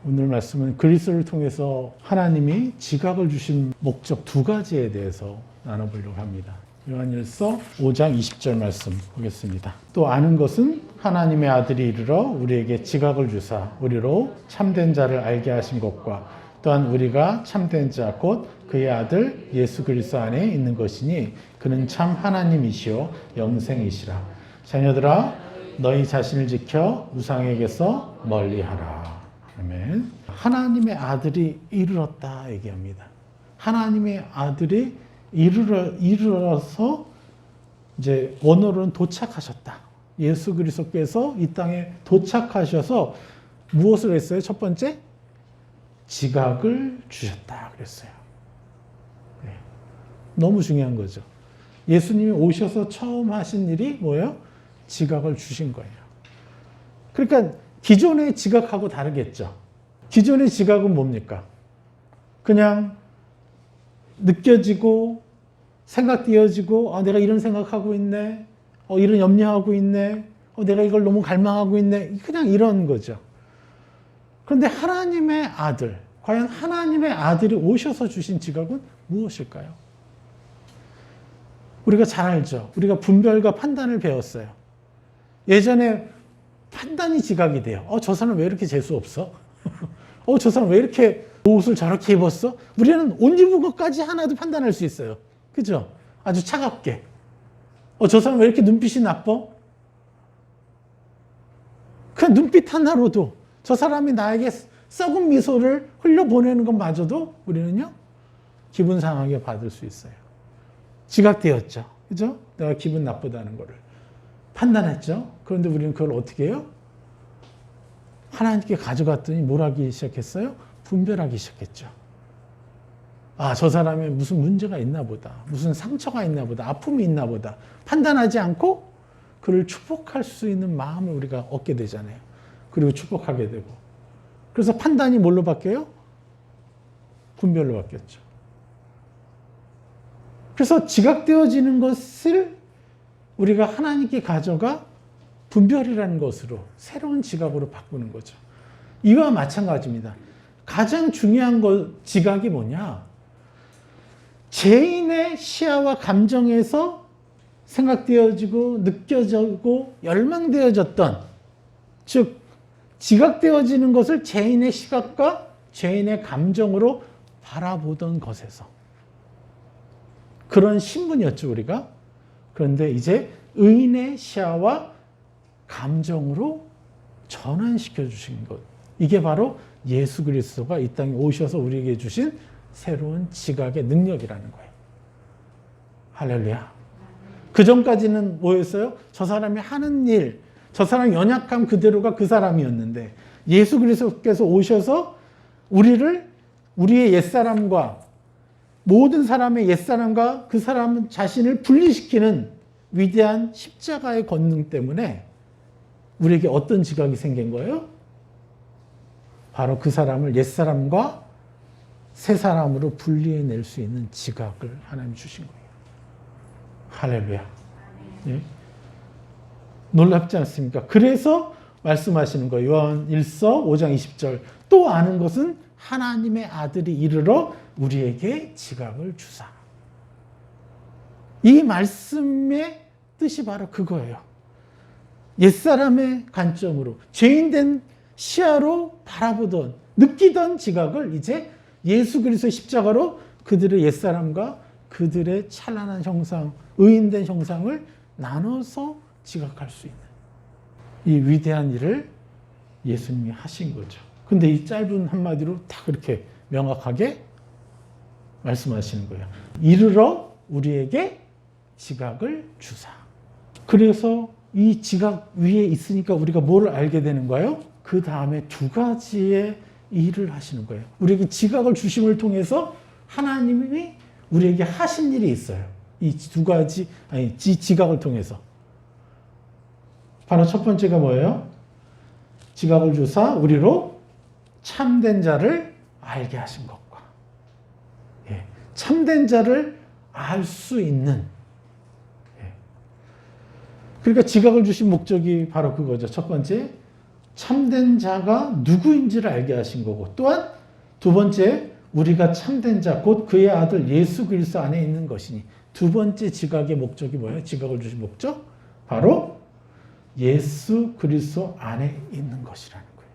오늘 말씀은 그리스도를 통해서 하나님이 지각을 주신 목적 두 가지에 대해서 나눠보려고 합니다. 요한일서 5장 20절 말씀 보겠습니다. 또 아는 것은 하나님의 아들이 이르러 우리에게 지각을 주사 우리로 참된 자를 알게 하신 것과 또한 우리가 참된 자 곧 그의 아들 예수 그리스도 안에 있는 것이니 그는 참 하나님이시요 영생이시라. 자녀들아 너희 자신을 지켜 우상에게서 멀리하라. 아멘. 하나님의 아들이 이르렀다 얘기합니다. 하나님의 아들이 이르러서 이제 원어로는 도착하셨다. 예수 그리스도께서 이 땅에 도착하셔서 무엇을 했어요? 첫 번째, 지각을 주셨다 그랬어요. 네. 너무 중요한 거죠. 예수님이 오셔서 처음 하신 일이 뭐예요? 지각을 주신 거예요. 그러니까 기존의 지각하고 다르겠죠. 기존의 지각은 뭡니까? 그냥 느껴지고 생각되어지고 내가 이런 생각하고 있네. 이런 염려하고 있네. 내가 이걸 너무 갈망하고 있네. 그냥 이런 거죠. 그런데 하나님의 아들, 과연 하나님의 아들이 오셔서 주신 지각은 무엇일까요? 우리가 잘 알죠. 우리가 분별과 판단을 배웠어요. 예전에 판단이 지각이 돼요. 저 사람 왜 이렇게 재수 없어? 저 사람 왜 이렇게 옷을 저렇게 입었어? 우리는 옷 입은 것까지 하나도 판단할 수 있어요. 그죠? 아주 차갑게. 저 사람 왜 이렇게 눈빛이 나빠? 그냥 눈빛 하나로도 저 사람이 나에게 썩은 미소를 흘려보내는 것마저도 우리는요, 기분 상하게 받을 수 있어요. 지각되었죠. 그죠? 내가 기분 나쁘다는 거를 판단했죠. 그런데 우리는 그걸 어떻게 해요? 하나님께 가져갔더니 뭘 하기 시작했어요? 분별하기 시작했죠. 저 사람에 무슨 문제가 있나 보다. 무슨 상처가 있나 보다. 아픔이 있나 보다. 판단하지 않고 그를 축복할 수 있는 마음을 우리가 얻게 되잖아요. 그리고 축복하게 되고. 그래서 판단이 뭘로 바뀌어요? 분별로 바뀌었죠. 그래서 지각되어지는 것을 우리가 하나님께 가져가 분별이라는 것으로 새로운 지각으로 바꾸는 거죠. 이와 마찬가지입니다. 가장 중요한 지각이 뭐냐? 죄인의 시야와 감정에서 생각되어지고 느껴지고 열망되어졌던, 즉 지각되어지는 것을 죄인의 시각과 죄인의 감정으로 바라보던 것에서 그런 신분이었죠, 우리가. 그런데 이제 의인의 시야와 감정으로 전환시켜 주신 것. 이게 바로 예수 그리스도가 이 땅에 오셔서 우리에게 주신 새로운 지각의 능력이라는 거예요. 할렐루야. 그 전까지는 뭐였어요? 저 사람이 하는 일, 저 사람의 연약함 그대로가 그 사람이었는데 예수 그리스도께서 오셔서 우리의 옛사람과 모든 사람의 옛사람과 그 사람 자신을 분리시키는 위대한 십자가의 권능 때문에 우리에게 어떤 지각이 생긴 거예요? 바로 그 사람을 옛사람과 새 사람으로 분리해낼 수 있는 지각을 하나님이 주신 거예요. 할렐루야. 네? 놀랍지 않습니까? 그래서 말씀하시는 거예요. 요한일서 5장 20절. 또 아는 것은 하나님의 아들이 이르러 우리에게 지각을 주사. 이 말씀의 뜻이 바로 그거예요. 옛사람의 관점으로 죄인된 시야로 바라보던 느끼던 지각을 이제 예수 그리스도의 십자가로 그들의 옛사람과 그들의 찬란한 형상, 의인된 형상을 나눠서 지각할 수 있는 이 위대한 일을 예수님이 하신 거죠. 근데 이 짧은 한마디로 다 그렇게 명확하게 말씀하시는 거예요. 이르러 우리에게 지각을 주사. 그래서 이 지각 위에 있으니까 우리가 뭘 알게 되는 거예요? 그 다음에 두 가지의 일을 하시는 거예요. 우리에게 지각을 주심을 통해서 하나님이 우리에게 하신 일이 있어요. 이 두 가지, 지각을 통해서. 바로 첫 번째가 뭐예요? 지각을 주사 우리로 참된 자를 알게 하신 것과, 참된 자를 알 수 있는, 그러니까 지각을 주신 목적이 바로 그거죠. 첫 번째, 참된 자가 누구인지를 알게 하신 거고, 또한 두 번째, 우리가 참된 자, 곧 그의 아들 예수 그리스도 안에 있는 것이니. 두 번째 지각의 목적이 뭐예요? 지각을 주신 목적? 바로 예수 그리스도 안에 있는 것이라는 거예요.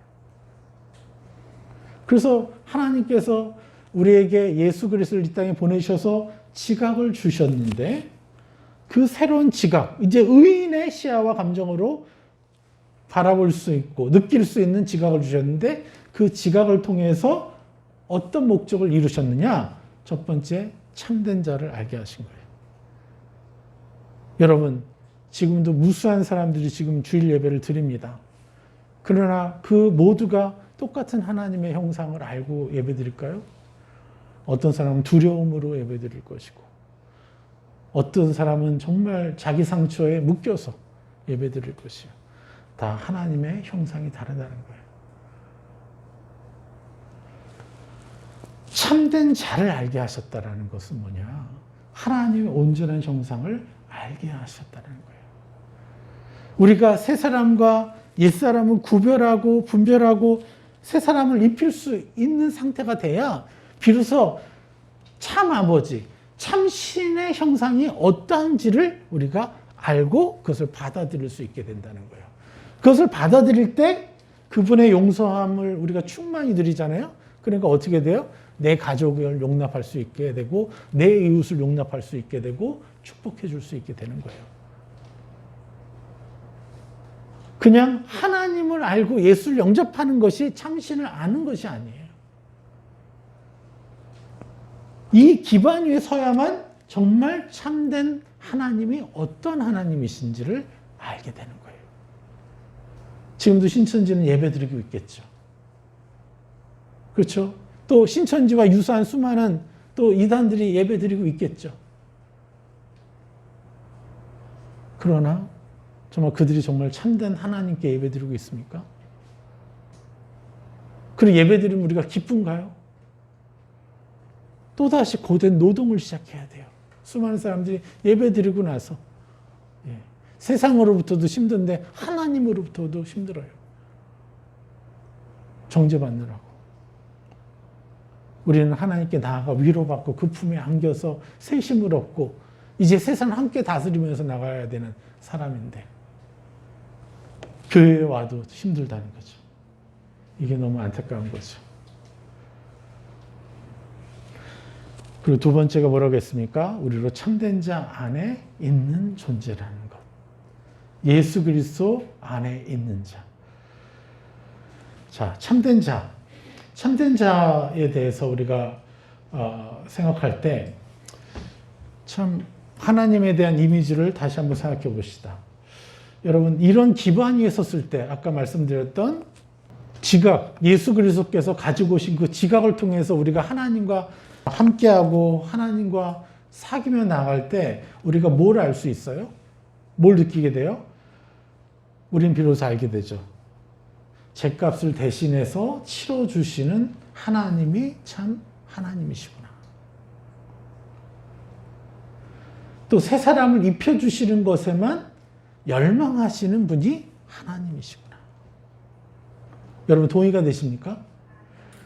그래서 하나님께서 우리에게 예수 그리스도를 이 땅에 보내셔서 지각을 주셨는데, 그 새로운 지각, 이제 의인의 시야와 감정으로 바라볼 수 있고 느낄 수 있는 지각을 주셨는데, 그 지각을 통해서 어떤 목적을 이루셨느냐? 첫 번째, 참된 자를 알게 하신 거예요. 여러분, 지금도 무수한 사람들이 지금 주일 예배를 드립니다. 그러나 그 모두가 똑같은 하나님의 형상을 알고 예배 드릴까요? 어떤 사람은 두려움으로 예배 드릴 것이고, 어떤 사람은 정말 자기 상처에 묶여서 예배 드릴 것이요. 다 하나님의 형상이 다르다는 거예요. 참된 자를 알게 하셨다는 것은 뭐냐? 하나님의 온전한 형상을 알게 하셨다는 거예요. 우리가 새 사람과 옛 사람을 구별하고 분별하고 새 사람을 입힐 수 있는 상태가 돼야 비로소 참 아버지, 참 신의 형상이 어떠한지를 우리가 알고 그것을 받아들일 수 있게 된다는 거예요. 그것을 받아들일 때 그분의 용서함을 우리가 충만히 드리잖아요. 그러니까 어떻게 돼요? 내 가족을 용납할 수 있게 되고, 내 이웃을 용납할 수 있게 되고, 축복해 줄 수 있게 되는 거예요. 그냥 하나님을 알고 예수를 영접하는 것이 참신을 아는 것이 아니에요. 이 기반 위에 서야만 정말 참된 하나님이 어떤 하나님이신지를 알게 되는 거예요. 지금도 신천지는 예배 드리고 있겠죠. 그렇죠? 또 신천지와 유사한 수많은 또 이단들이 예배 드리고 있겠죠. 그러나 정말 그들이 정말 참된 하나님께 예배 드리고 있습니까? 그리고 예배 드리면 우리가 기쁜가요? 또다시 고된 노동을 시작해야 돼요. 수많은 사람들이 예배 드리고 나서 세상으로부터도 힘든데 하나님으로부터도 힘들어요. 정죄받느라고. 우리는 하나님께 나아가 위로받고 그 품에 안겨서 새 힘을 얻고 이제 세상을 함께 다스리면서 나가야 되는 사람인데 교회에 와도 힘들다는 거죠. 이게 너무 안타까운 거죠. 그리고 두 번째가 뭐라고 했습니까? 우리로 참된 자 안에 있는 존재라는 것. 예수 그리스도 안에 있는 자. 자, 참된 자. 참된 자에 대해서 우리가 생각할 때 참 하나님에 대한 이미지를 다시 한번 생각해 봅시다. 여러분, 이런 기반 위에 섰을 때 아까 말씀드렸던 지각, 예수 그리스도께서 가지고 오신 그 지각을 통해서 우리가 하나님과 함께하고 하나님과 사귀며 나갈 때 우리가 뭘 알 수 있어요? 뭘 느끼게 돼요? 우린 비로소 알게 되죠. 죗값을 대신해서 치러주시는 하나님이 참 하나님이시구나. 또 새 사람을 입혀주시는 것에만 열망하시는 분이 하나님이시구나. 여러분 동의가 되십니까?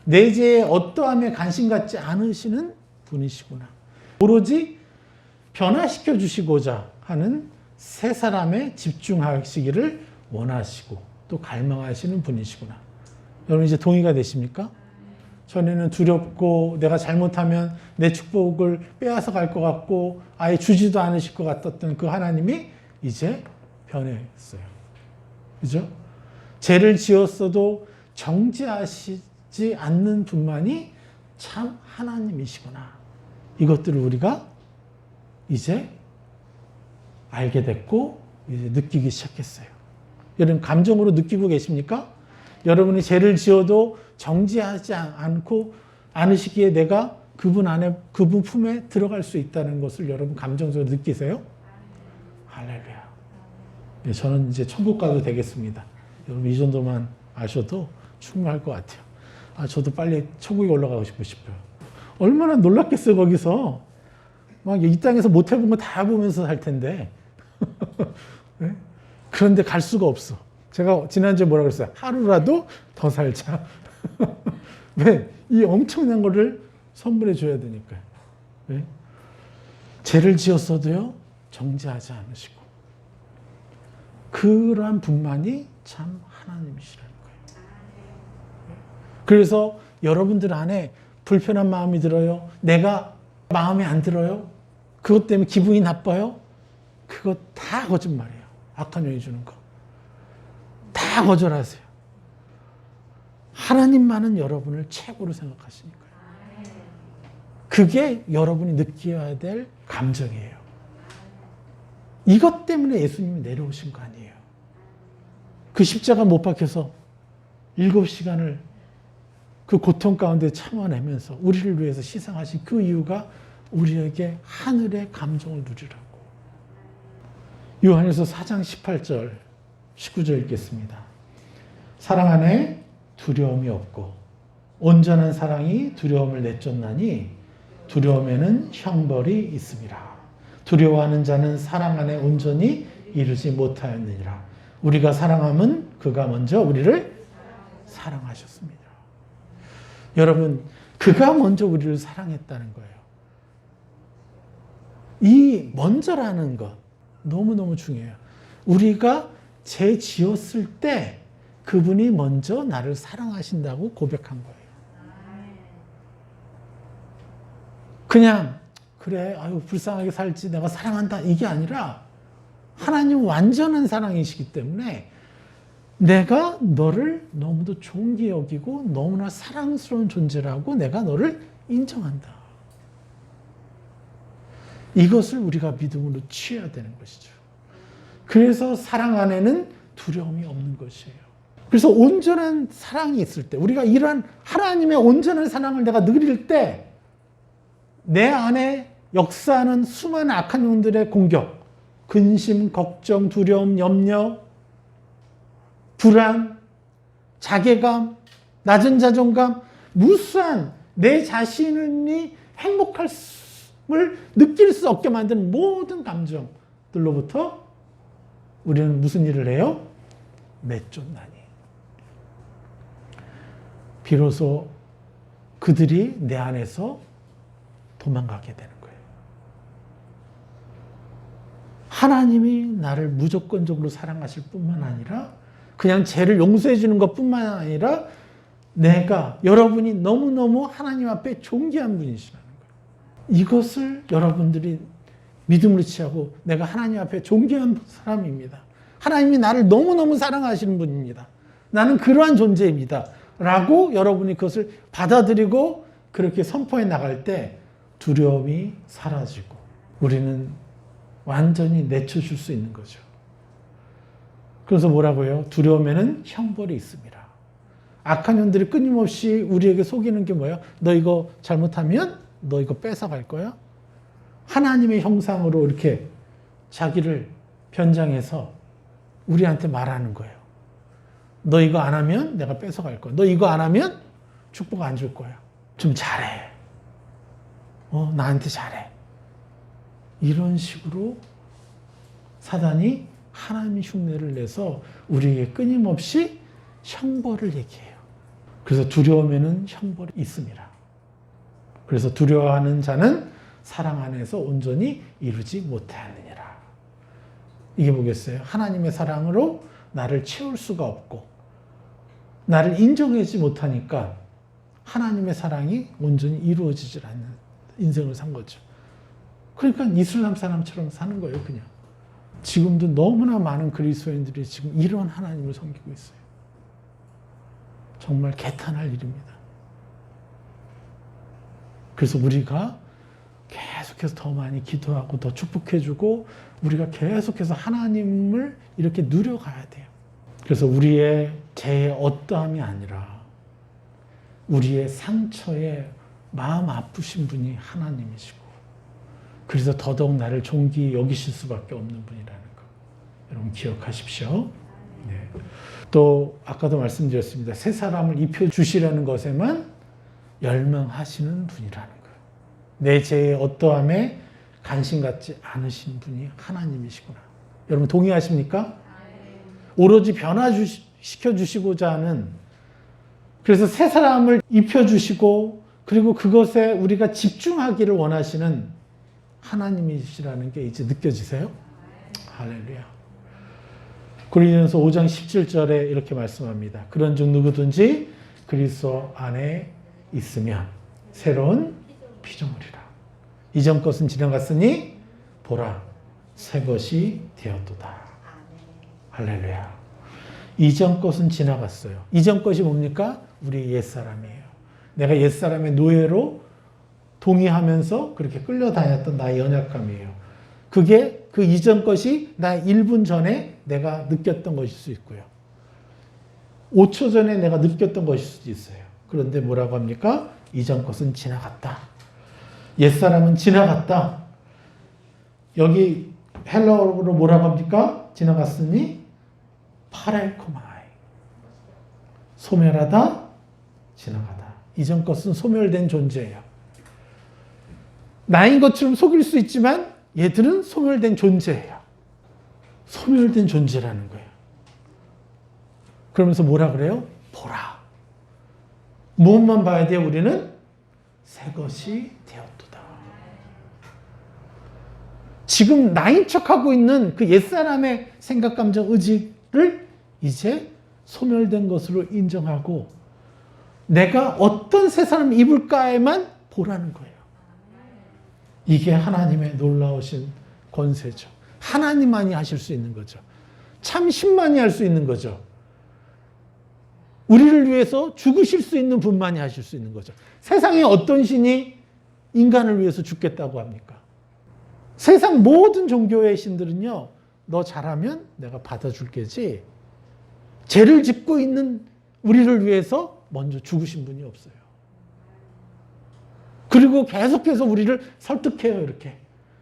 내 죄에 어떠함에 관심 갖지 않으시는 분이시구나. 오로지 변화시켜 주시고자 하는 새 사람에 집중하시기를 원하시고 또 갈망하시는 분이시구나. 여러분 이제 동의가 되십니까? 전에는 두렵고 내가 잘못하면 내 축복을 빼앗아 갈 것 같고 아예 주지도 않으실 것 같았던 그 하나님이 이제 변했어요. 그죠? 죄를 지었어도 정죄하시지 않는 분만이 참 하나님이시구나. 이것들을 우리가 이제 알게 됐고 이제 느끼기 시작했어요. 여러분 감정으로 느끼고 계십니까? 여러분이 죄를 지어도 정죄하지 않으시기에 내가 그분 안에, 그분 품에 들어갈 수 있다는 것을 여러분 감정적으로 느끼세요? 할렐루야. 네, 저는 이제 천국 가도 되겠습니다. 여러분 이 정도만 아셔도 충분할 것 같아요. 저도 빨리 천국에 올라가고 싶어요. 얼마나 놀랍겠어요, 거기서. 막 이 땅에서 못 해본 거 다 보면서 살 텐데. 네? 그런데 갈 수가 없어. 제가 지난주에 뭐라 그랬어요? 하루라도 더 살자. 왜? 이 엄청난 거를 선물해 줘야 되니까요. 왜? 죄를 지었어도요, 정죄하지 않으시고. 그러한 분만이 참 하나님이시라는 거예요. 그래서 여러분들 안에 불편한 마음이 들어요? 내가 마음에 안 들어요? 그것 때문에 기분이 나빠요? 그거 다 거짓말이에요. 악한 영이 주는 거. 다 거절하세요. 하나님만은 여러분을 최고로 생각하시니까요. 그게 여러분이 느껴야 될 감정이에요. 이것 때문에 예수님이 내려오신 거 아니에요. 그 십자가 못 박혀서 7시간을 그 고통 가운데 참아내면서 우리를 위해서 희생하신 그 이유가 우리에게 하늘의 감정을 누리라고. 요한일서 4장 18절, 19절 읽겠습니다. 사랑 안에 두려움이 없고 온전한 사랑이 두려움을 내쫓나니 두려움에는 형벌이 있음이라. 두려워하는 자는 사랑 안에 온전히 이르지 못하였느니라. 우리가 사랑함은 그가 먼저 우리를 사랑하셨습니다. 여러분, 그가 먼저 우리를 사랑했다는 거예요. 이 먼저라는 것 너무너무 중요해요. 우리가 죄 지었을 때 그분이 먼저 나를 사랑하신다고 고백한 거예요. 그냥 그래, 아유 불쌍하게 살지, 내가 사랑한다, 이게 아니라 하나님 완전한 사랑이시기 때문에 내가 너를 너무도 존귀 여기고 너무나 사랑스러운 존재라고 내가 너를 인정한다. 이것을 우리가 믿음으로 취해야 되는 것이죠. 그래서 사랑 안에는 두려움이 없는 것이에요. 그래서 온전한 사랑이 있을 때, 우리가 이러한 하나님의 온전한 사랑을 내가 누릴 때 내 안에 역사하는 수많은 악한 영들의 공격, 근심, 걱정, 두려움, 염려, 불안, 자괴감, 낮은 자존감, 무수한 내 자신이 행복함을 느낄 수 없게 만드는 모든 감정들로부터 우리는 무슨 일을 해요? 내쫓나니. 비로소 그들이 내 안에서 도망가게 되는 거예요. 하나님이 나를 무조건적으로 사랑하실 뿐만 아니라 그냥 죄를 용서해 주는 것뿐만 아니라 내가, 여러분이 너무너무 하나님 앞에 존귀한 분이시라는 거예요. 이것을 여러분들이 믿음으로 취하고 내가 하나님 앞에 존귀한 사람입니다. 하나님이 나를 너무너무 사랑하시는 분입니다. 나는 그러한 존재입니다. 라고 여러분이 그것을 받아들이고 그렇게 선포해 나갈 때 두려움이 사라지고 우리는 완전히 내쳐줄 수 있는 거죠. 그래서 뭐라고요? 두려움에는 형벌이 있습니다. 악한 영들이 끊임없이 우리에게 속이는 게 뭐예요? 너 이거 잘못하면 너 이거 뺏어갈 거야? 하나님의 형상으로 이렇게 자기를 변장해서 우리한테 말하는 거예요. 너 이거 안 하면 내가 뺏어갈 거야. 너 이거 안 하면 축복 안 줄 거야. 좀 잘해. 나한테 잘해. 이런 식으로 사단이 하나님의 흉내를 내서 우리에게 끊임없이 형벌을 얘기해요. 그래서 두려움에는 형벌이 있습니다. 그래서 두려워하는 자는 사랑 안에서 온전히 이루지 못하느니라. 이게 뭐겠어요? 하나님의 사랑으로 나를 채울 수가 없고 나를 인정하지 못하니까 하나님의 사랑이 온전히 이루어지질 않는 인생을 산 거죠. 그러니까 이슬람 사람처럼 사는 거예요, 그냥. 지금도 너무나 많은 그리스도인들이 지금 이런 하나님을 섬기고 있어요. 정말 개탄할 일입니다. 그래서 우리가 계속해서 더 많이 기도하고 더 축복해주고 우리가 계속해서 하나님을 이렇게 누려가야 돼요. 그래서 우리의 죄의 어떠함이 아니라 우리의 상처에 마음 아프신 분이 하나님이시고 그래서 더더욱 나를 존귀히 여기실 수밖에 없는 분이라는 거 여러분 기억하십시오. 네. 또 아까도 말씀드렸습니다. 새 사람을 입혀주시라는 것에만 열망하시는 분이라는 거예요. 내 죄의 어떠함에 관심 갖지 않으신 분이 하나님이시구나. 여러분 동의하십니까? 오로지 변화시켜 주시고자 하는, 그래서 새 사람을 입혀주시고 그리고 그것에 우리가 집중하기를 원하시는 하나님이시라는 게 이제 느껴지세요? 할렐루야. 고린도전서 5장 17절에 이렇게 말씀합니다. 그런즉 누구든지 그리스도 안에 있으면 새로운 피조물이라. 이전 것은 지나갔으니 보라 새 것이 되었도다. 할렐루야. 이전 것은 지나갔어요. 이전 것이 뭡니까? 우리 옛사람이에요. 내가 옛사람의 노예로 동의하면서 그렇게 끌려다녔던 나의 연약함이에요. 그게 그 이전 것이 나 1분 전에 내가 느꼈던 것일 수 있고요. 5초 전에 내가 느꼈던 것일 수도 있어요. 그런데 뭐라고 합니까? 이전 것은 지나갔다. 옛사람은 지나갔다. 여기 헬라어로 뭐라고 합니까? 지나갔으니 파랄코마이. 소멸하다, 지나가다. 이전 것은 소멸된 존재예요. 나인 것처럼 속일 수 있지만 얘들은 소멸된 존재예요. 소멸된 존재라는 거예요. 그러면서 뭐라 그래요? 보라. 무엇만 봐야 돼요? 우리는 새 것이 되었도다. 지금 나인 척하고 있는 그 옛사람의 생각, 감정, 의지를 이제 소멸된 것으로 인정하고 내가 어떤 새 사람을 입을까에만 보라는 거예요. 이게 하나님의 놀라우신 권세죠. 하나님만이 하실 수 있는 거죠. 참 신만이 할 수 있는 거죠. 우리를 위해서 죽으실 수 있는 분만이 하실 수 있는 거죠. 세상에 어떤 신이 인간을 위해서 죽겠다고 합니까? 세상 모든 종교의 신들은요, 너 잘하면 내가 받아줄 게지, 죄를 짓고 있는 우리를 위해서 먼저 죽으신 분이 없어요. 그리고 계속해서 우리를 설득해요, 이렇게.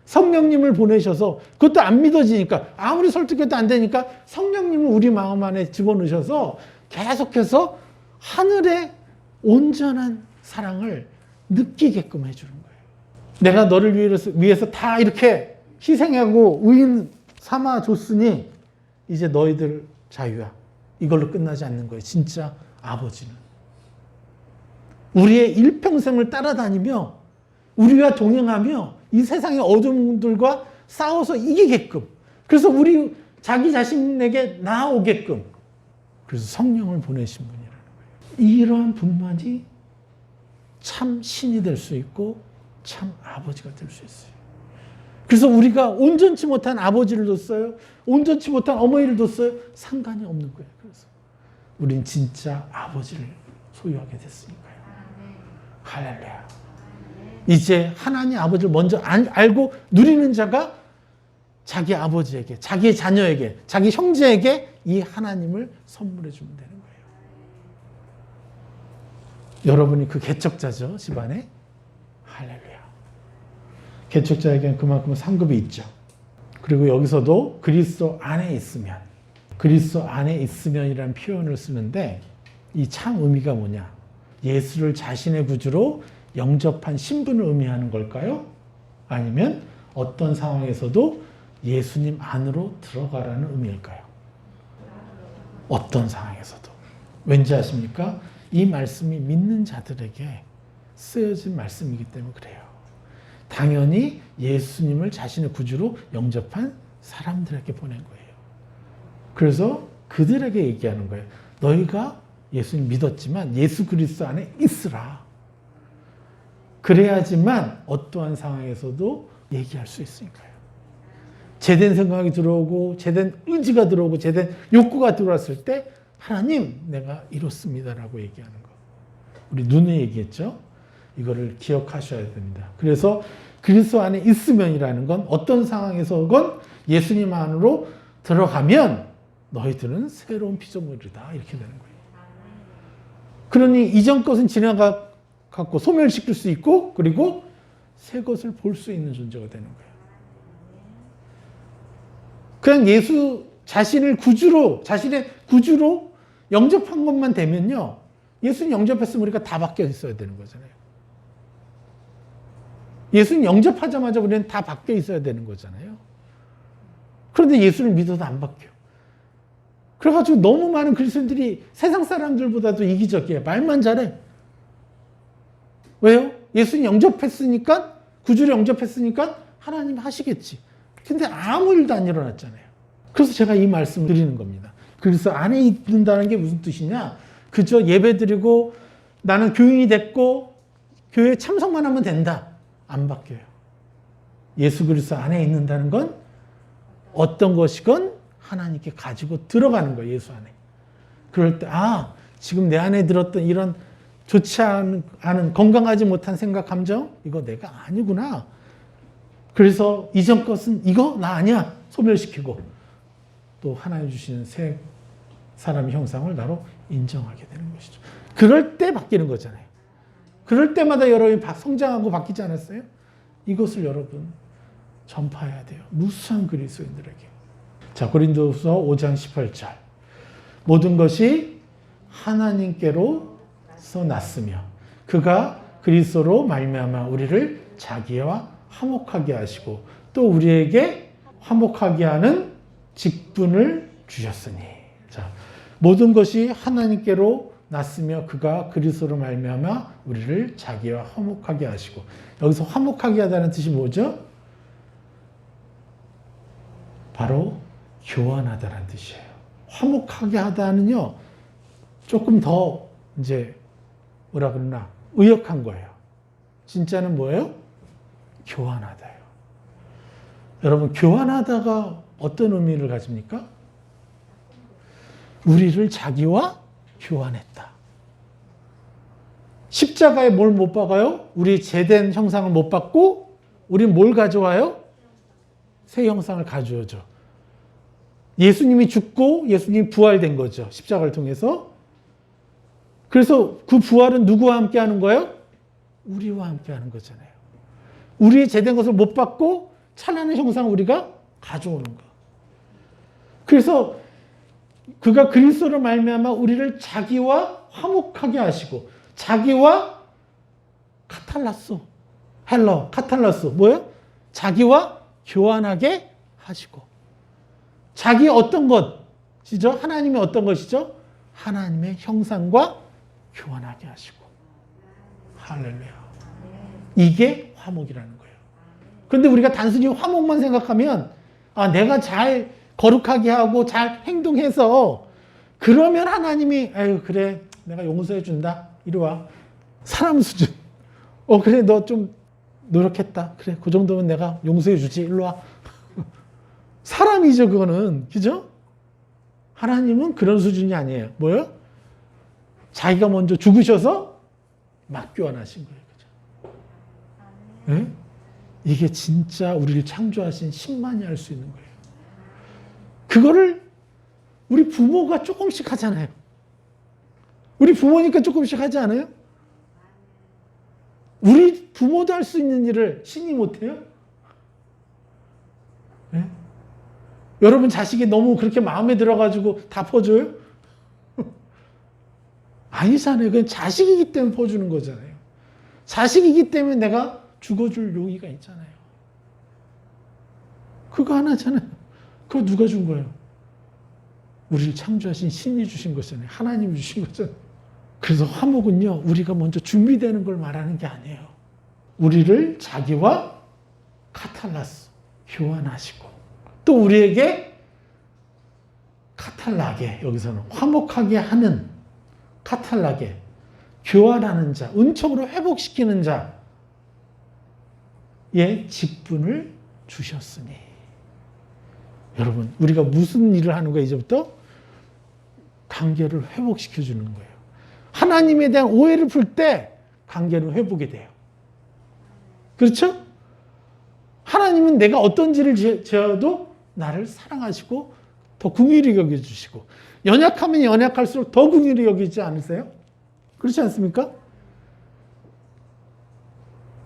성령님을 보내셔서, 그것도 안 믿어지니까, 아무리 설득해도 안 되니까 성령님을 우리 마음 안에 집어넣으셔서 계속해서 하늘의 온전한 사랑을 느끼게끔 해주는 거예요. 내가 너를 위해서 다 이렇게 희생하고 의인 삼아 줬으니 이제 너희들 자유야. 이걸로 끝나지 않는 거예요. 진짜 아버지는. 우리의 일평생을 따라다니며 우리와 동행하며 이 세상의 어둠들과 싸워서 이기게끔, 그래서 우리 자기 자신에게 나아오게끔, 그래서 성령을 보내신 분이라는 거예요. 이러한 분만이 참 신이 될 수 있고 참 아버지가 될 수 있어요. 그래서 우리가 온전치 못한 아버지를 뒀어요, 온전치 못한 어머니를 뒀어요, 상관이 없는 거예요. 그래서 우린 진짜 아버지를 소유하게 됐으니까요. 할렐루야. 이제 하나님 아버지를 먼저 알고 누리는 자가 자기 아버지에게, 자기의 자녀에게, 자기 형제에게 이 하나님을 선물해 주면 되는 거예요. 여러분이 그 개척자죠, 집안에. 할렐루야. 개척자에게는 그만큼 상급이 있죠. 그리고 여기서도 그리스도 안에 있으면, 그리스도 안에 있으면이라는 표현을 쓰는데 이 참 의미가 뭐냐? 예수를 자신의 구주로 영접한 신분을 의미하는 걸까요? 아니면 어떤 상황에서도 예수님 안으로 들어가라는 의미일까요? 어떤 상황에서도. 왠지 아십니까? 이 말씀이 믿는 자들에게 쓰여진 말씀이기 때문에 그래요. 당연히 예수님을 자신의 구주로 영접한 사람들에게 보낸 거예요. 그래서 그들에게 얘기하는 거예요. 너희가 예수님 믿었지만 예수 그리스도 안에 있으라. 그래야지만 어떠한 상황에서도 얘기할 수 있으니까요. 제된 생각이 들어오고 제된 의지가 들어오고 제된 욕구가 들어왔을 때 하나님 내가 이렇습니다라고 얘기하는 거. 우리 눈에 얘기했죠. 이거를 기억하셔야 됩니다. 그래서 그리스도 안에 있으면이라는 건 어떤 상황에서건 예수님 안으로 들어가면 너희들은 새로운 피조물이다 이렇게 되는 거예요. 그러니 이전 것은 지나가고 소멸시킬 수 있고 그리고 새 것을 볼 수 있는 존재가 되는 거예요. 그냥 예수 자신을 구주로, 자신의 구주로 영접한 것만 되면요, 예수님 영접했으면 우리가 다 바뀌어 있어야 되는 거잖아요. 예수님 영접하자마자 우리는 다 바뀌어 있어야 되는 거잖아요. 그런데 예수를 믿어도 안 바뀌어. 그래가지고 너무 많은 그리스도인들이 세상 사람들보다도 이기적이에요. 말만 잘해. 왜요? 예수님 영접했으니까, 구주를 영접했으니까 하나님 하시겠지. 근데 아무 일도 안 일어났잖아요. 그래서 제가 이 말씀을 드리는 겁니다. 그래서 안에 있는다는 게 무슨 뜻이냐? 그저 예배 드리고 나는 교인이 됐고 교회에 참석만 하면 된다. 안 바뀌어요. 예수 그리스도 안에 있는다는 건 어떤 것이건 하나님께 가지고 들어가는 거예요. 예수 안에. 그럴 때 지금 내 안에 들었던 이런 좋지 않은 건강하지 못한 생각, 감정 이거 내가 아니구나. 그래서 이전 것은 이거 나 아니야. 소멸시키고 또 하나님 주시는 새 사람의 형상을 나로 인정하게 되는 것이죠. 그럴 때 바뀌는 거잖아요. 그럴 때마다 여러분이 성장하고 바뀌지 않았어요? 이것을 여러분 전파해야 돼요. 무수한 그리스도인들에게. 자, 고린도후서 5장 18절. 모든 것이 하나님께로서 났으며 그가 그리스도로 말미암아 우리를 자기와 화목하게 하시고 또 우리에게 화목하게 하는 직분을 주셨으니. 자, 모든 것이 하나님께로 났으며 그가 그리스도로 말미암아 우리를 자기와 화목하게 하시고. 여기서 화목하게 하다는 뜻이 뭐죠? 바로 교환하다는 뜻이에요. 화목하게 하다는요, 조금 더 이제 뭐라 그러나 의역한 거예요. 진짜는 뭐예요? 교환하다예요. 여러분, 교환하다가 어떤 의미를 가집니까? 우리를 자기와 교환했다. 십자가에 뭘 못 박아요? 우리 제된 형상을 못 받고 우린 뭘 가져와요? 새 형상을 가져오죠. 예수님이 죽고 예수님이 부활된 거죠. 십자가를 통해서. 그래서 그 부활은 누구와 함께 하는 거예요? 우리와 함께 하는 거잖아요. 우리의 제된 것을 못 받고 찬란한 형상을 우리가 가져오는 거. 그래서 그가 그리스도로 말미암아 우리를 자기와 화목하게 하시고, 자기와 카탈라소, 헬러, 카탈라소 뭐예요? 자기와 교환하게 하시고. 자기 어떤 것이죠? 하나님의 어떤 것이죠? 하나님의 형상과 교환하게 하시고. 할렐루야. 이게 화목이라는 거예요. 그런데 우리가 단순히 화목만 생각하면 내가 잘 거룩하게 하고 잘 행동해서 그러면 하나님이 그래 내가 용서해 준다. 이리 와. 사람 수준. 그래 너 좀 노력했다. 그래 그 정도면 내가 용서해 주지. 일로 와. 사람이죠 그거는. 그죠? 하나님은 그런 수준이 아니에요. 뭐예요? 자기가 먼저 죽으셔서 막 교환하신 거예요. 그죠? 네? 이게 진짜 우리를 창조하신 신만이 할 수 있는 거예요. 그거를 우리 부모가 조금씩 하잖아요. 우리 부모니까 조금씩 하지 않아요? 우리 부모도 할 수 있는 일을 신이 못해요? 네? 여러분 자식이 너무 그렇게 마음에 들어가지고 다 퍼줘요? 아니잖아요. 그냥 자식이기 때문에 퍼주는 거잖아요. 자식이기 때문에 내가 죽어줄 용의가 있잖아요. 그거 하나잖아요. 그거 누가 준 거예요? 우리를 창조하신 신이 주신 거잖아요. 하나님이 주신 거잖아요. 그래서 화목은요, 우리가 먼저 준비되는 걸 말하는 게 아니에요. 우리를 자기와 카탈라스, 교환하시고, 또 우리에게 카탈라게, 여기서는 화목하게 하는, 카탈라게, 교환하는 자, 은총으로 회복시키는 자의 직분을 주셨으니. 여러분, 우리가 무슨 일을 하는 거예요, 이제부터? 관계를 회복시켜 주는 거예요. 하나님에 대한 오해를 풀 때 관계는 회복이 돼요. 그렇죠? 하나님은 내가 어떤 죄를 지어도 나를 사랑하시고 더 긍휼히 여겨주시고, 연약하면 연약할수록 더 긍휼히 여기지 않으세요? 그렇지 않습니까?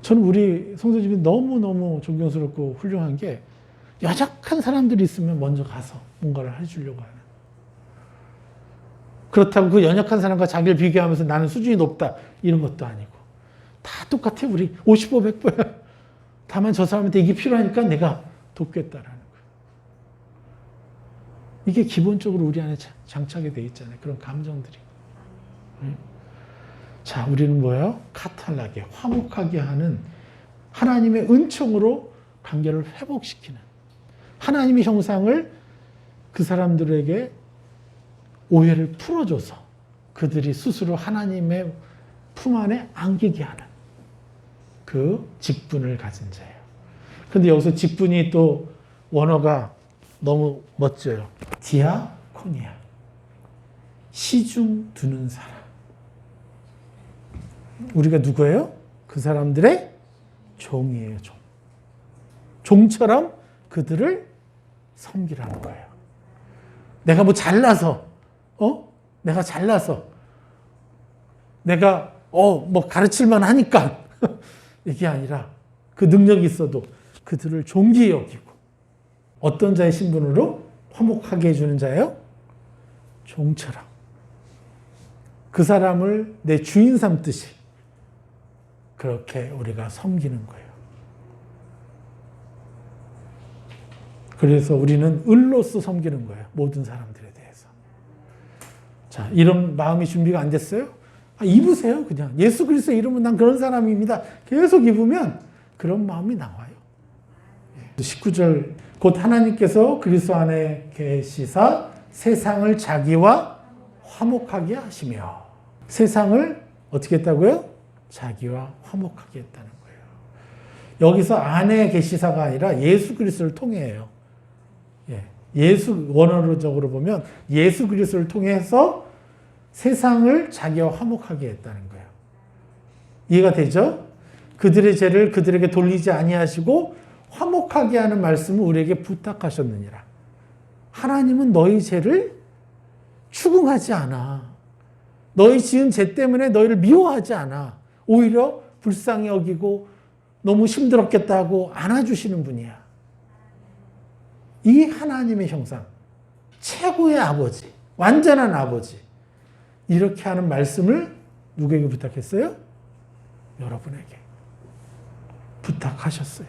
저는 우리 성도님이 너무너무 존경스럽고 훌륭한 게, 연약한 사람들이 있으면 먼저 가서 뭔가를 해주려고 하는. 그렇다고 그 연약한 사람과 자기를 비교하면서 나는 수준이 높다 이런 것도 아니고, 다 똑같아. 우리 50보 100보야. 다만 저 사람한테 이게 필요하니까 내가 돕겠다라는 거예요. 이게 기본적으로 우리 안에 장착이 되어 있잖아요. 그런 감정들이. 자, 우리는 뭐예요? 카탈라게, 화목하게 하는 하나님의 은총으로 관계를 회복시키는 하나님의 형상을 그 사람들에게 오해를 풀어줘서 그들이 스스로 하나님의 품 안에 안기게 하는 그 직분을 가진 자예요. 근데 여기서 직분이 또 원어가 너무 멋져요. 디아코니아. 시중 두는 사람. 우리가 누구예요? 그 사람들의 종이에요, 종. 종처럼 그들을 섬기라는 거예요. 내가 뭐 잘나서, 내가 잘나서, 내가, 뭐 가르칠만 하니까, 이게 아니라 그 능력이 있어도 그들을 존귀히 여기고, 어떤 자의 신분으로 화목하게 해주는 자예요? 종처럼. 그 사람을 내 주인 삼듯이 그렇게 우리가 섬기는 거예요. 그래서 우리는 을로서 섬기는 거예요. 모든 사람들에 대해서. 자, 이런 마음이 준비가 안 됐어요? 입으세요, 그냥. 예수 그리스도의 이름은 난 그런 사람입니다. 계속 입으면 그런 마음이 나와요. 19절, 곧 하나님께서 그리스도 안에 계시사 세상을 자기와 화목하게 하시며. 세상을 어떻게 했다고요? 자기와 화목하게 했다는 거예요. 여기서 안에 계시사가 아니라 예수 그리스도를 통해요. 예수, 원어적으로 보면 예수 그리스도를 통해서 세상을 자기와 화목하게 했다는 거예요. 이해가 되죠? 그들의 죄를 그들에게 돌리지 아니하시고 화목하게 하는 말씀을 우리에게 부탁하셨느니라. 하나님은 너희 죄를 추궁하지 않아. 너희 지은 죄 때문에 너희를 미워하지 않아. 오히려 불쌍히 여기고 너무 힘들었겠다 하고 안아주시는 분이야. 이 하나님의 형상, 최고의 아버지, 완전한 아버지, 이렇게 하는 말씀을 누구에게 부탁했어요? 여러분에게 부탁하셨어요.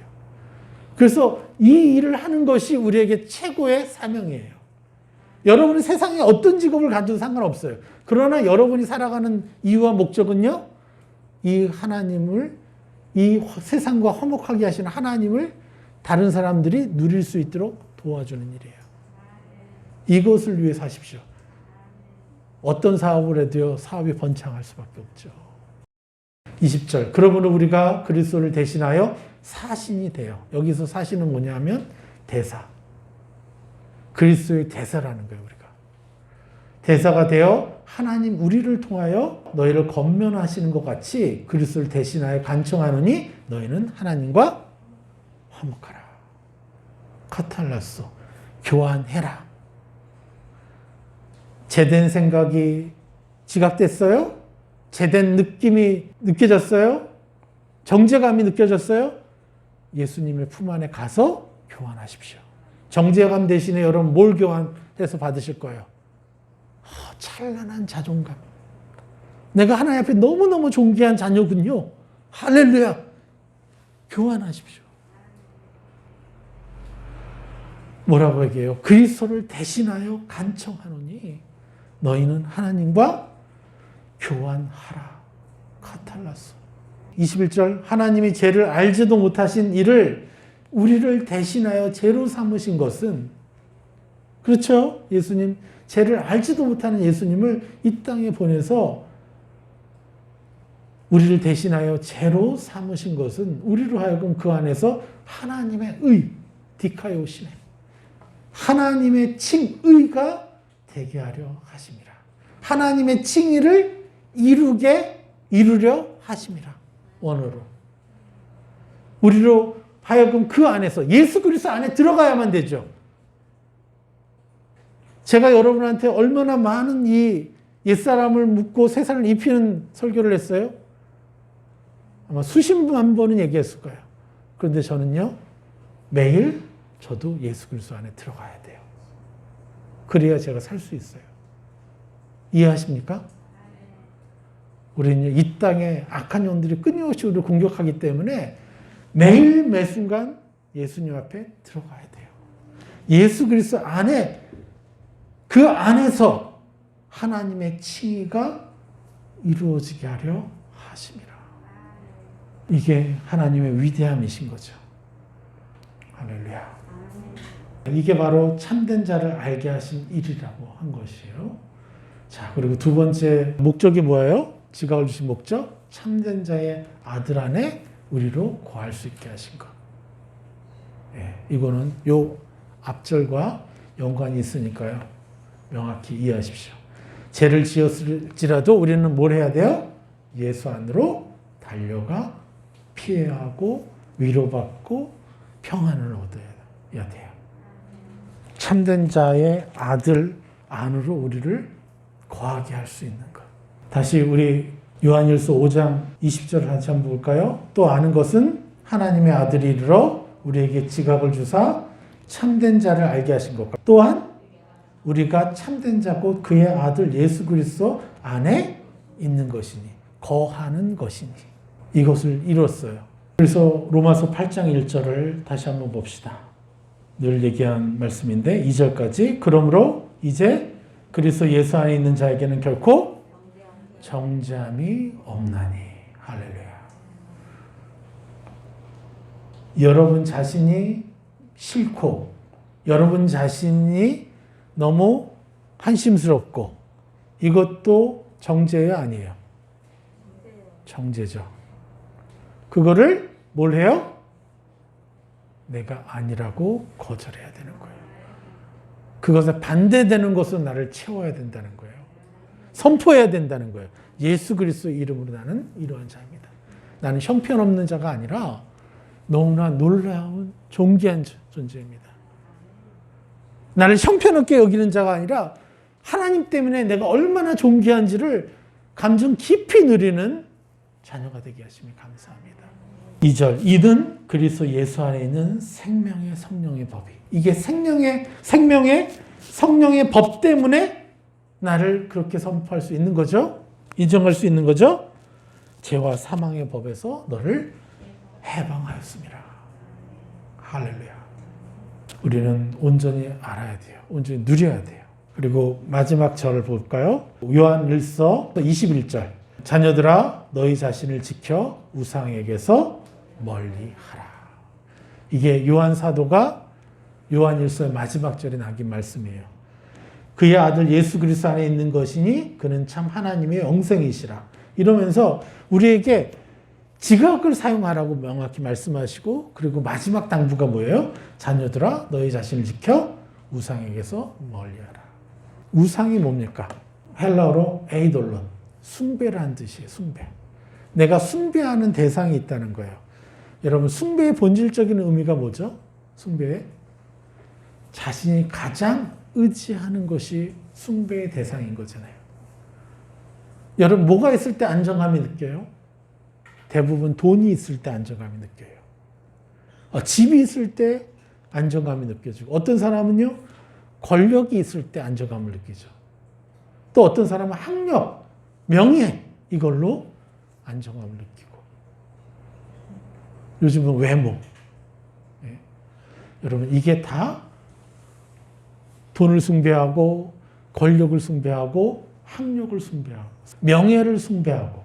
그래서 이 일을 하는 것이 우리에게 최고의 사명이에요. 여러분은 세상에 어떤 직업을 가져도 상관없어요. 그러나 여러분이 살아가는 이유와 목적은요, 이 하나님을, 이 세상과 화목하게 하시는 하나님을 다른 사람들이 누릴 수 있도록 도와주는 일이에요. 이것을 위해 사십시오. 어떤 사업을 해도요, 사업이 번창할 수밖에 없죠. 20절. 그러므로 우리가 그리스도를 대신하여 사신이 돼요. 여기서 사신은 뭐냐면 대사. 그리스도의 대사라는 거예요, 우리가. 대사가 되어 하나님 우리를 통하여 너희를 권면하시는 것 같이 그리스도를 대신하여 간청하느니 너희는 하나님과 화목하라. 카탈라소. 교환해라. 제된 생각이 지각됐어요? 제된 느낌이 느껴졌어요? 정죄감이 느껴졌어요? 예수님의 품 안에 가서 교환하십시오. 정죄감 대신에 여러분 뭘 교환해서 받으실 거예요? 찬란한 자존감. 내가 하나님 앞에 너무너무 존귀한 자녀군요. 할렐루야. 교환하십시오. 뭐라고 얘기해요? 그리스도를 대신하여 간청하노니 너희는 하나님과 교환하라. 카탈라소. 21절. 하나님이 죄를 알지도 못하신 이를 우리를 대신하여 죄로 삼으신 것은, 그렇죠? 예수님, 죄를 알지도 못하는 예수님을 이 땅에 보내서 우리를 대신하여 죄로 삼으신 것은 우리로 하여금 그 안에서 하나님의 의, 디카요시네, 하나님의 칭의가 되게 하려 하심이라. 하나님의 칭의를 이루려 하심이라. 원어로. 우리로 하여금 그 안에서 예수 그리스도 안에 들어가야만 되죠. 제가 여러분한테 얼마나 많은 이 옛사람을 묻고 새사람을 입히는 설교를 했어요? 아마 수십만 번은 얘기했을 거예요. 그런데 저는요, 매일 저도 예수 그리스도 안에 들어가야 돼요. 그래야 제가 살 수 있어요. 이해하십니까? 우리는 이 땅에 악한 영들이 끊임없이 우리를 공격하기 때문에 매일 매순간 예수님 앞에 들어가야 돼요. 예수 그리스도 안에 그 안에서 하나님의 칭의가 이루어지게 하려 하심이라. 이게 하나님의 위대함이신 거죠. 할렐루야. 이게 바로 참된 자를 알게 하신 일이라고 한 것이에요. 자, 그리고 두 번째 목적이 뭐예요? 지각을 주신 목적? 참된 자의 아들 안에 우리로 거할 수 있게 하신 것. 이거는 요 앞절과 연관이 있으니까요. 명확히 이해하십시오. 죄를 지었을지라도 우리는 뭘 해야 돼요? 예수 안으로 달려가 피해하고 위로받고 평안을 얻어야 돼요. 참된 자의 아들 안으로 우리를 거하게 할 수 있는 것. 다시 우리 요한일서 5장 20절을 다시 한번 볼까요? 또 아는 것은 하나님의 아들이 이르러 우리에게 지각을 주사 참된 자를 알게 하신 것과 또한 우리가 참된 자고 그의 아들 예수 그리스도 안에 있는 것이니 거하는 것이니 이것을 이뤘어요. 그래서 로마서 8장 1절을 다시 한번 봅시다. 늘 얘기한 말씀인데 2절까지 그러므로 이제 그리스도 예수 안에 있는 자에게는 결코 정죄함이 없나니. 할렐루야. 여러분 자신이 싫고 여러분 자신이 너무 한심스럽고 이것도 정죄가 아니에요. 정죄죠. 그거를 뭘 해요? 내가 아니라고 거절해야 되는 거예요. 그것에 반대되는 것은 나를 채워야 된다는 거예요. 선포해야 된다는 거예요. 예수 그리스도 이름으로 나는 이러한 자입니다. 나는 형편없는 자가 아니라 너무나 놀라운 존귀한 존재입니다. 나를 형편없게 여기는 자가 아니라 하나님 때문에 내가 얼마나 존귀한지를 감정 깊이 누리는 자녀가 되게 하시니 감사합니다. 2절 이는 그리스도 예수 안에 있는 생명의 성령의 법이 이게 생명의 성령의 법 때문에 나를 그렇게 선포할 수 있는 거죠. 인정할 수 있는 거죠. 죄와 사망의 법에서 너를 해방하였습니다. 할렐루야. 우리는 온전히 알아야 돼요. 온전히 누려야 돼요. 그리고 마지막 절을 볼까요? 요한일서 21절 자녀들아 너희 자신을 지켜 우상에게서 멀리하라. 이게 요한 사도가 요한일서의 마지막 절에 남긴 말씀이에요. 그의 아들 예수 그리스도 안에 있는 것이니 그는 참 하나님의 영생이시라. 이러면서 우리에게 지각을 사용하라고 명확히 말씀하시고 그리고 마지막 당부가 뭐예요? 자녀들아 너희 자신을 지켜 우상에게서 멀리하라. 우상이 뭡니까? 헬라어로 에이돌론, 숭배라는 뜻이에요. 숭배. 내가 숭배하는 대상이 있다는 거예요. 여러분 숭배의 본질적인 의미가 뭐죠? 숭배의 자신이 가장 의지하는 것이 숭배의 대상인 거잖아요. 여러분 뭐가 있을 때 안정감이 느껴요? 대부분 돈이 있을 때 안정감이 느껴요. 집이 있을 때 안정감이 느껴지고 어떤 사람은요 권력이 있을 때 안정감을 느끼죠. 또 어떤 사람은 학력, 명예 이걸로 안정감을 느끼고 요즘은 외모. 네. 여러분 이게 다 돈을 숭배하고 권력을 숭배하고 학력을 숭배하고 명예를 숭배하고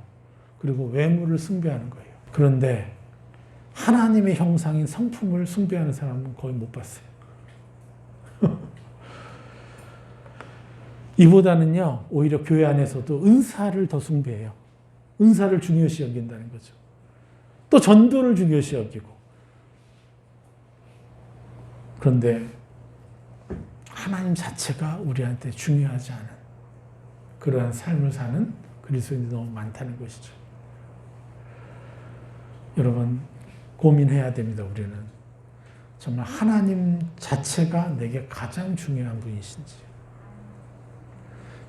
그리고 외모를 숭배하는 거예요. 그런데 하나님의 형상인 성품을 숭배하는 사람은 거의 못 봤어요. 이보다는요 오히려 교회 안에서도 은사를 더 숭배해요. 은사를 중요시 여긴다는 거죠. 또 전도를 중요시 여기고. 그런데 하나님 자체가 우리한테 중요하지 않은 그러한 삶을 사는 그리스도인이 너무 많다는 것이죠. 여러분 고민해야 됩니다. 우리는 정말 하나님 자체가 내게 가장 중요한 분이신지.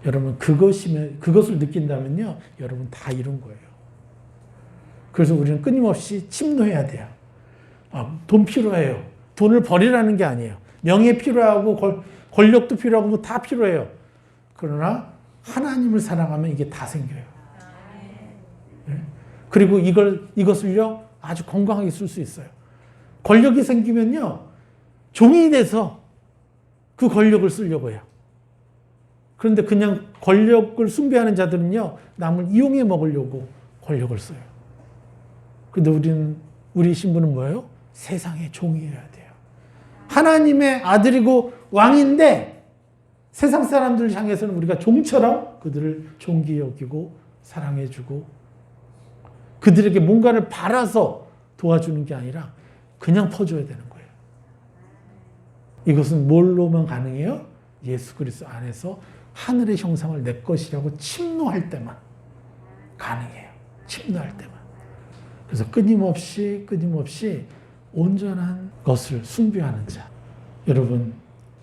여러분 그것을 느낀다면요 여러분 다 이룬 거예요. 그래서 우리는 끊임없이 침노해야 돼요. 돈 필요해요. 돈을 버리라는 게 아니에요. 명예 필요하고 권력도 필요하고 뭐 다 필요해요. 그러나 하나님을 사랑하면 이게 다 생겨요. 네? 그리고 이것을요 아주 건강하게 쓸 수 있어요. 권력이 생기면요 종이 돼서 그 권력을 쓰려고 해요. 그런데 그냥 권력을 숭배하는 자들은요, 남을 이용해 먹으려고 권력을 써요. 그런데 우리 신분은 뭐예요? 세상의 종이어야 돼요. 하나님의 아들이고 왕인데 세상 사람들 향해서는 우리가 종처럼 그들을 존귀 여기고 사랑해주고 그들에게 뭔가를 바라서 도와주는 게 아니라 그냥 퍼줘야 되는 거예요. 이것은 뭘로만 가능해요? 예수 그리스도 안에서 하늘의 형상을 내 것이라고 침노할 때만 가능해요. 침노할 때만. 그래서 끊임없이 온전한 것을 숭배하는 자. 여러분,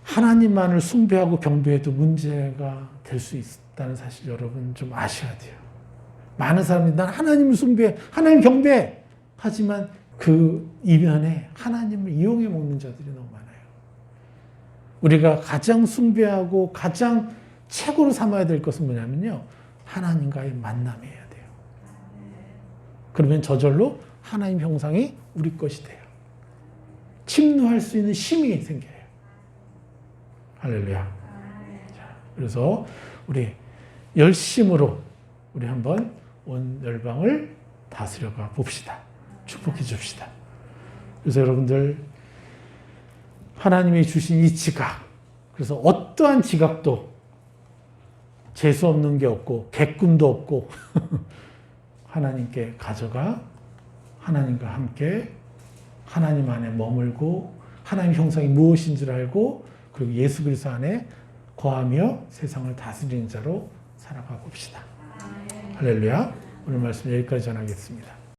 하나님만을 숭배하고 경배해도 문제가 될 수 있다는 사실 여러분 좀 아셔야 돼요. 많은 사람들이 난 하나님을 숭배해, 하나님 경배해. 하지만 그 이면에 하나님을 이용해 먹는 자들이 너무 많아요. 우리가 가장 숭배하고 가장 최고로 삼아야 될 것은 뭐냐면요. 하나님과의 만남이어야 돼요. 그러면 저절로 하나님 형상이 우리 것이 돼요. 침노할 수 있는 힘이 생겨요. 할렐루야. 자, 그래서 우리 열심으로 우리 한번 온 열방을 다스려가 봅시다. 축복해 줍시다. 그래서 여러분들 하나님이 주신 이 지각, 그래서 어떠한 지각도 재수 없는 게 없고 객꿈도 없고 하나님께 가져가 하나님과 함께 하나님 안에 머물고 하나님 형상이 무엇인 줄 알고 그리고 예수 그리스도 안에 거하며 세상을 다스리는 자로 살아가 봅시다. 할렐루야. 오늘 말씀 여기까지 전하겠습니다.